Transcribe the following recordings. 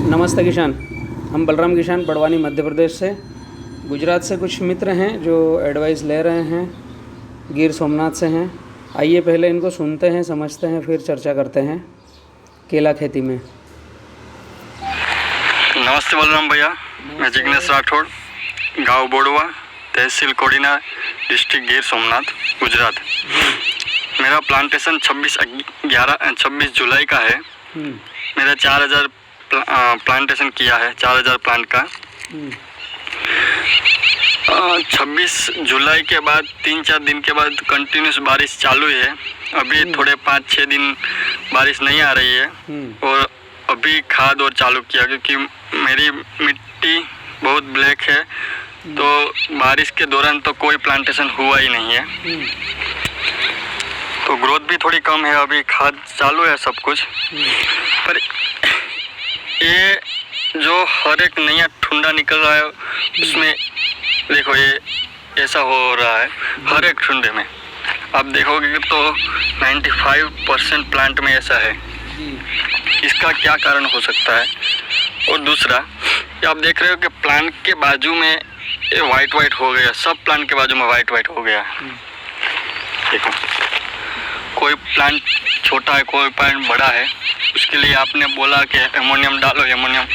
नमस्ते किसान। हम बलराम किसान बड़वानी मध्य प्रदेश से, गुजरात से कुछ मित्र हैं जो एडवाइस ले रहे हैं, गिर सोमनाथ से हैं। आइए पहले इनको सुनते हैं, समझते हैं, फिर चर्चा करते हैं केला खेती में। नमस्ते बलराम भैया, मैं जिग्नेश राठौड़, गांव बोड़वा, तहसील कोडीना, डिस्ट्रिक्ट गिर सोमनाथ, गुजरात। मेरा प्लांटेशन 26 जुलाई का है। मेरा 4000 प्लांटेशन किया है, 4000 प्लांट का। 26 जुलाई के बाद 3-4 दिन के बाद कंटिन्यूस बारिश चालू है। अभी थोड़े 5-6 दिन बारिश नहीं आ रही है और अभी खाद और चालू किया क्योंकि मेरी मिट्टी बहुत ब्लैक है, तो बारिश के दौरान तो कोई प्लांटेशन हुआ ही नहीं है, तो ग्रोथ भी थोड़ी कम है। अभी खाद चालू है सब कुछ, पर ये जो हर एक नया ठुंडा निकल रहा है उसमें देखो ये ऐसा हो रहा है। हर एक ठुंडे में आप देखोगे तो 95% प्लांट में ऐसा है। इसका क्या कारण हो सकता है? और दूसरा, आप देख रहे हो कि प्लांट के बाजू में ये वाइट हो गया, सब प्लांट के बाजू में वाइट हो गया। देखो, कोई प्लांट छोटा है, कोई प्लांट बड़ा है। उसके लिए आपने बोला कि एमोनियम डालो, एमोनियम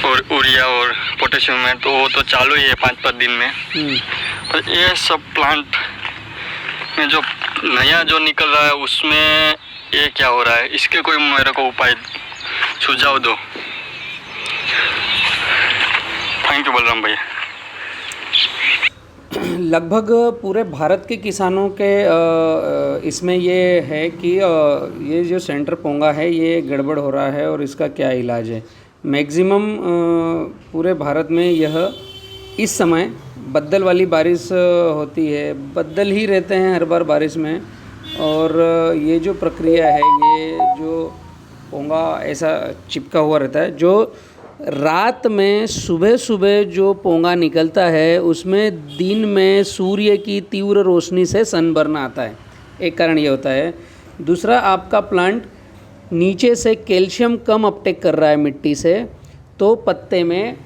और यूरिया और पोटेशियम में, तो वो तो चालू ही है 5-5 दिन में। पर ये सब प्लांट में जो नया जो निकल रहा है उसमें ये क्या हो रहा है? इसके कोई मेरे को उपाय सुझाव दो। थैंक यू बलराम भैया। लगभग पूरे भारत के किसानों के इसमें ये है कि ये जो सेंटर पोंगा है ये गड़बड़ हो रहा है और इसका क्या इलाज है। मैक्सिमम पूरे भारत में यह इस समय बद्दल वाली बारिश होती है, बद्दल ही रहते हैं हर बार बारिश में। और ये जो प्रक्रिया है, ये जो पोंगा ऐसा चिपका हुआ रहता है, जो रात में सुबह जो पोंगा निकलता है उसमें दिन में सूर्य की तीव्र रोशनी से सनबर्न आता है, एक कारण ये होता है। दूसरा, आपका प्लांट नीचे से कैल्शियम कम अपटेक कर रहा है मिट्टी से, तो पत्ते में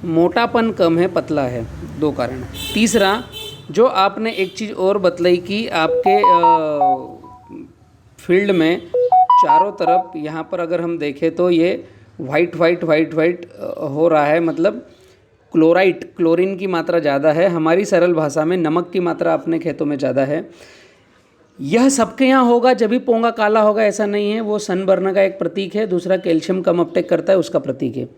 मोटापन कम है, पतला है, 2 कारण। तीसरा, जो आपने एक चीज़ और बतलाई कि आपके फील्ड में चारों तरफ यहाँ पर अगर हम देखें तो ये वाइट हो रहा है, मतलब क्लोरीन की मात्रा ज़्यादा है। हमारी सरल भाषा में नमक की मात्रा अपने खेतों में ज़्यादा है। यह सबके यहाँ होगा जब भी पोंगा काला होगा, ऐसा नहीं है। वो सनबर्न का एक प्रतीक है। दूसरा, कैल्शियम कम अपटेक करता है, उसका प्रतीक है।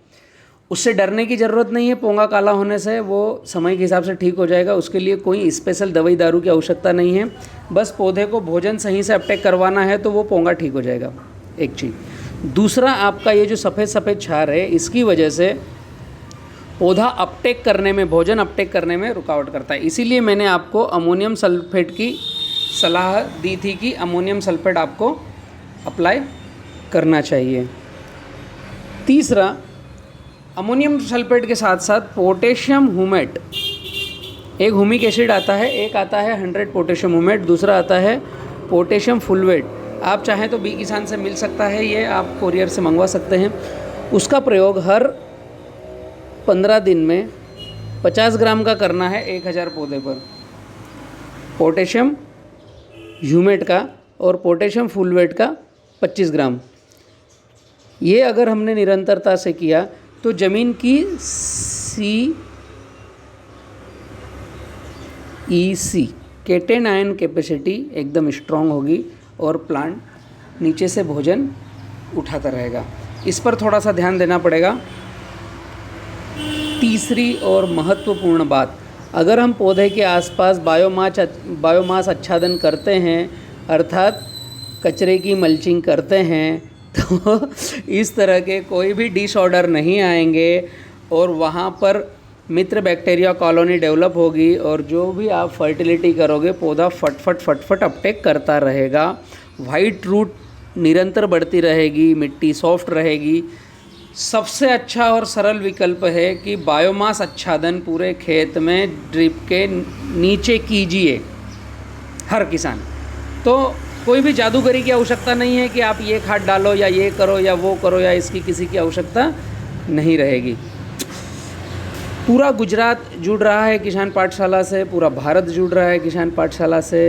उससे डरने की ज़रूरत नहीं है। पोंगा काला होने से वो समय के हिसाब से ठीक हो जाएगा। उसके लिए कोई स्पेशल दवाई दारू की आवश्यकता नहीं है। बस पौधे को भोजन सही से अपटेक करवाना है तो वो पोंगा ठीक हो जाएगा, एक चीज़। दूसरा, आपका ये जो सफ़ेद छार है, इसकी वजह से पौधा अपटेक करने में, भोजन अपटेक करने में रुकावट करता है। इसीलिए मैंने आपको अमोनियम सल्फेट की सलाह दी थी कि अमोनियम सल्फेट आपको अप्लाई करना चाहिए। तीसरा, अमोनियम सल्फेट के साथ साथ पोटेशियम हुमेट, एक हुमिक एसिड आता है, एक आता है 100 पोटेशियम हुमेट, दूसरा आता है पोटेशियम फुलवेट। आप चाहें तो बी किसान से मिल सकता है, ये आप कोरियर से मंगवा सकते हैं। उसका प्रयोग हर 15 दिन में 50 ग्राम का करना है 1000 पौधे पर, पोटेशियम ह्यूमेट का और पोटेशियम फुलवेट का 25 ग्राम। ये अगर हमने निरंतरता से किया तो ज़मीन की CEC केटेन आयन कैपेसिटी एकदम स्ट्रॉन्ग होगी और प्लांट नीचे से भोजन उठाता रहेगा। इस पर थोड़ा सा ध्यान देना पड़ेगा। तीसरी और महत्वपूर्ण बात, अगर हम पौधे के आसपास बायोमास आच्छादन करते हैं, अर्थात कचरे की मल्चिंग करते हैं, तो इस तरह के कोई भी डिसऑर्डर नहीं आएंगे और वहाँ पर मित्र बैक्टीरिया कॉलोनी डेवलप होगी और जो भी आप फर्टिलिटी करोगे पौधा फटफट अपटेक करता रहेगा। वाइट रूट निरंतर बढ़ती रहेगी, मिट्टी सॉफ्ट रहेगी। सबसे अच्छा और सरल विकल्प है कि बायोमास आच्छादन पूरे खेत में ड्रिप के नीचे कीजिए, हर किसान। तो कोई भी जादूगरी की आवश्यकता नहीं है कि आप ये खाद डालो या ये करो या वो करो, या इसकी किसी की आवश्यकता नहीं रहेगी। पूरा गुजरात जुड़ रहा है किसान पाठशाला से, पूरा भारत जुड़ रहा है किसान पाठशाला से।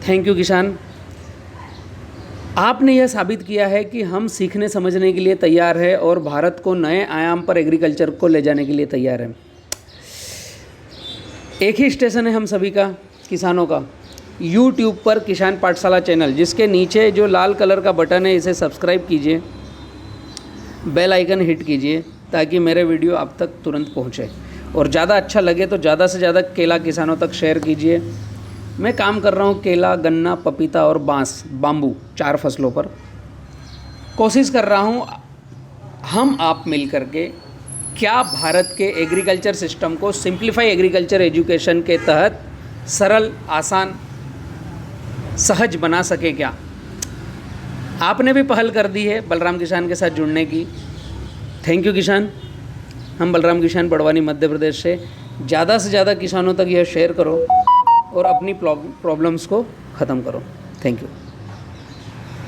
थैंक यू किसान। आपने यह साबित किया है कि हम सीखने समझने के लिए तैयार है और भारत को नए आयाम पर एग्रीकल्चर को ले जाने के लिए तैयार है। एक ही स्टेशन है हम सभी का, किसानों का, यूट्यूब पर किसान पाठशाला चैनल, जिसके नीचे जो लाल कलर का बटन है इसे सब्सक्राइब कीजिए, बेल आइकन हिट कीजिए ताकि मेरे वीडियो आप तक तुरंत पहुँचे। और ज़्यादा अच्छा लगे तो ज़्यादा से ज़्यादा केला किसानों तक शेयर कीजिए। मैं काम कर रहा हूँ केला, गन्ना, पपीता और बांस, बाम्बू, 4 फसलों पर। कोशिश कर रहा हूँ हम आप मिल कर के क्या भारत के एग्रीकल्चर सिस्टम को सिंप्लीफाई एग्रीकल्चर एजुकेशन के तहत सरल, आसान, सहज बना सके। क्या आपने भी पहल कर दी है बलराम किसान के साथ जुड़ने की। थैंक यू किसान। हम बलराम किसान बड़वानी मध्य प्रदेश से। ज़्यादा से ज़्यादा किसानों तक यह शेयर करो और अपनी प्रॉब्लम्स को ख़त्म करो। Thank you.